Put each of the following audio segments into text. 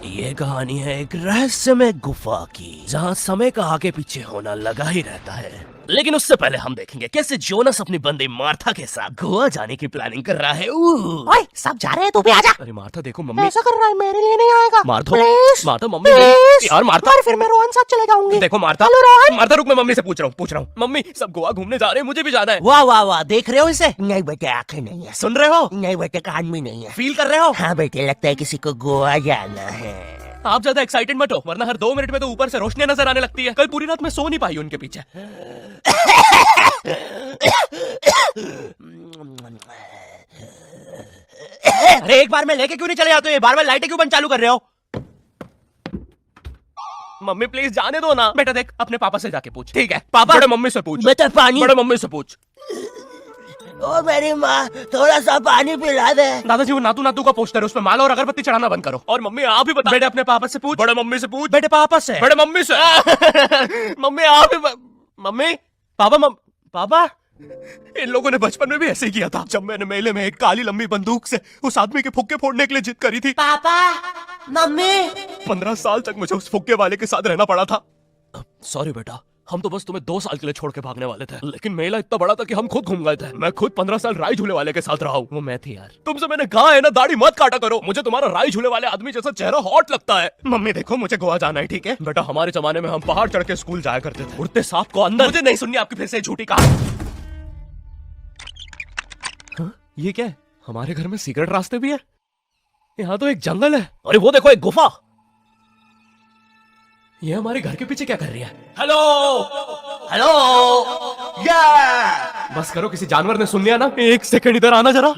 ये कहानी है एक रहस्यमय गुफा की, जहाँ समय का आगे पीछे होना लगा ही रहता है। लेकिन उससे पहले हम देखेंगे कैसे जोनस अपनी बंदी मार्था के साथ गोवा जाने की प्लानिंग कर रहा है। ओए, सब जा रहे हैं, तू भी आजा। अरे मार्था देखो, मम्मी ऐसा कर रहा है, मेरे लिए नहीं आएगा। Martha, please Martha mummy please. यार मार्था, और फिर मैं रोहन साथ चले जाऊंगी। देखो मार्था, हेलो रोहन। मार्था रुक, मैं मम्मी से पूछ रहा हूँ। मम्मी सब गोवा घूमने जा रहे हैं, मुझे भी जाना है। वाह वाह वाह, देख रहे हो इसे? नहीं बेटे, आंखें नहीं है। सुन रहे हो? नहीं बेटे, कान भी नहीं है। फील कर रहे हो? हाँ बेटे, लगता है किसी को गोवा जाना है। आप ज्यादा एक्साइटेड मत हो, वरना हर 2 मिनट में तो ऊपर से रोशनियां नजर आने लगती है। कल पूरी रात मैं सो नहीं पाई उनके पीछे। अरे एक बार में लेके क्यों नहीं चले जाते? बार बार लाइटें क्यों बंद चालू कर रहे हो? मम्मी प्लीज जाने दो ना। बेटा देख, अपने पापा से जाके पूछ। ठीक है पापा, बड़े मम्मी से पूछ। बेटा पानी। बड़े मम्मी से पूछ। ओ मेरी माँ, थोड़ा सा पानी पिला दे। दादाजी वो नातू नातू का पोस्टर है, उसमें माला और अगरबत्ती चढ़ाना बंद करो। और मम्मी आप ही बता। बेटे अपने पापा से पूछ। बड़े मम्मी से पूछ। बेटे पापा से। बड़े मम्मी से। मम्मी आप ही मम्मी पापा पापा, इन लोगों ने बचपन में भी ऐसे ही किया था, जब मैंने मेले में एक काली लंबी बंदूक से उस आदमी के फुक्के फोड़ने के लिए जिद करी थी। पापा, मम्मी। 15 साल तक मुझे उस फुक्के वाले के साथ रहना पड़ा था। सॉरी बेटा, हम तो बस तुम्हें 2 साल के लिए छोड़ के भागने वाले थे, लेकिन मेला इतना बड़ा था कि हम खुद घूम गए थे। मैं खुद 15 साल राई झूले वाले के साथ रहा हूँ। वो मैं थी यार। तुमसे मैंने कहा है ना, दाढ़ी मत काटा करो। मुझे तुम्हारा राई झूले वाले आदमी जैसा चेहरा हॉट लगता है। मम्मी देखो, मुझे गोवा जाना है, ठीक है बेटा। हमारे जमाने में हम पहाड़ चढ़ के स्कूल जाया करते थे, उड़ते सांप को अंदर। मुझे नहीं सुननी आपकी फिर से झूठी कहानी। हाँ, ये क्या है? हमारे घर में सीक्रेट रास्ते भी है। यहाँ तो एक जंगल है। अरे वो देखो, एक गुफा। ये हमारे घर के पीछे क्या कर रही है? हेलो हेलो, बस करो, किसी जानवर ने सुन लिया ना। 1 सेकंड इधर आना जरा।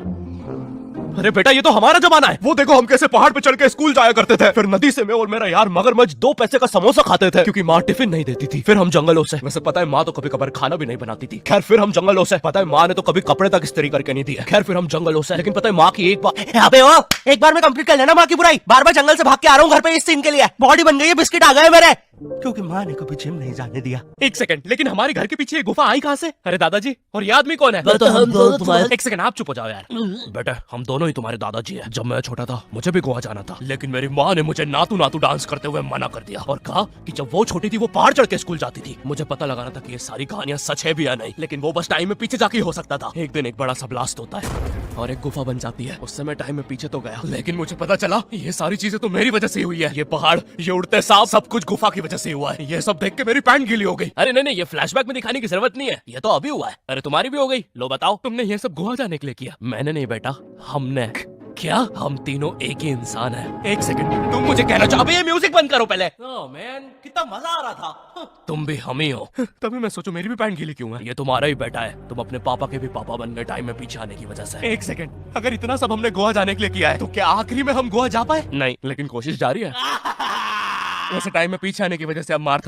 अरे बेटा, ये तो हमारा जमाना है। वो देखो, हम कैसे पहाड़ पे चढ़ के स्कूल जाया करते थे। फिर नदी से मैं और मेरा यार मगरमच्छ 2 पैसे का समोसा खाते थे, क्योंकि माँ टिफिन नहीं देती थी। फिर हम जंगलों से, वैसे पता है माँ तो कभी कभार खाना भी नहीं बनाती थी। खैर फिर हम जंगलों से, पता है माँ ने तो कभी कपड़े तक इस्त्री करके नहीं दिया। खैर फिर हम जंगलों से, लेकिन पता है माँ की एक बात। अबे ओ, एक बार में कंप्लीट कर लेना माँ की बुराई। बार बार जंगल से भाग के आ रहा हूँ घर पे इस सीन के लिए। बॉडी बन गई है, बिस्किट आ गए मेरे, क्योंकि माँ ने कभी जिम नहीं जाने दिया। 1 सेकंड, लेकिन हमारे घर के पीछे ये गुफा आई कहाँ से? अरे दादाजी, और ये आदमी कौन है? तो हम दोनों तुम्हारे। 1 सेकंड, आप चुप हो जाओ यार। बेटा हम दोनों ही तुम्हारे दादाजी हैं। जब मैं छोटा था मुझे भी गोवा जाना था, लेकिन मेरी माँ ने मुझे नातू नातू डांस करते हुए मना कर दिया और कहा कि जब वो छोटी थी वो पहाड़ चढ़ के स्कूल जाती थी। मुझे पता लगाना था कि ये सारी कहानियां सच है भी या नहीं, लेकिन वो बस टाइम में पीछे जाके हो सकता था। एक दिन एक बड़ा सा ब्लास्ट होता है और एक गुफा बन जाती है। उस समय टाइम में पीछे तो गया, लेकिन मुझे पता चला ये सारी चीजें तो मेरी वजह से हुई है। ये पहाड़, ये उड़ते सांप, सब कुछ गुफा की वजह से हुआ है। ये सब देख के मेरी पैंट गीली हो गई। अरे नहीं, ये फ्लैशबैक में दिखाने की जरूरत नहीं है, ये तो अभी हुआ है। अरे तुम्हारी भी हो गई। लो बताओ, तुमने ये सब गोवा जाने के लिए किया? मैंने नहीं बेटा, हमने। क्या? हम तीनों एक ही इंसान हैं। 1 सेकंड, तुम मुझे कहना चाहो? ये म्यूजिक बंद करो पहले। मैन, कितना मजा आ रहा था। तुम भी हम ही हो। तभी मैं सोचू मेरी भी पैंट गीली क्यों है। ये तुम्हारा ही बेटा है, तुम अपने पापा के भी पापा बन गए टाइम में पीछे आने की वजह से। 1 सेकंड, अगर इतना सब हमने गोवा जाने के लिए किया है तो क्या आखिरी में हम गोवा जा पाए? नहीं, लेकिन कोशिश जारी है। वैसे टाइम में पीछे आने की वजह से अब मार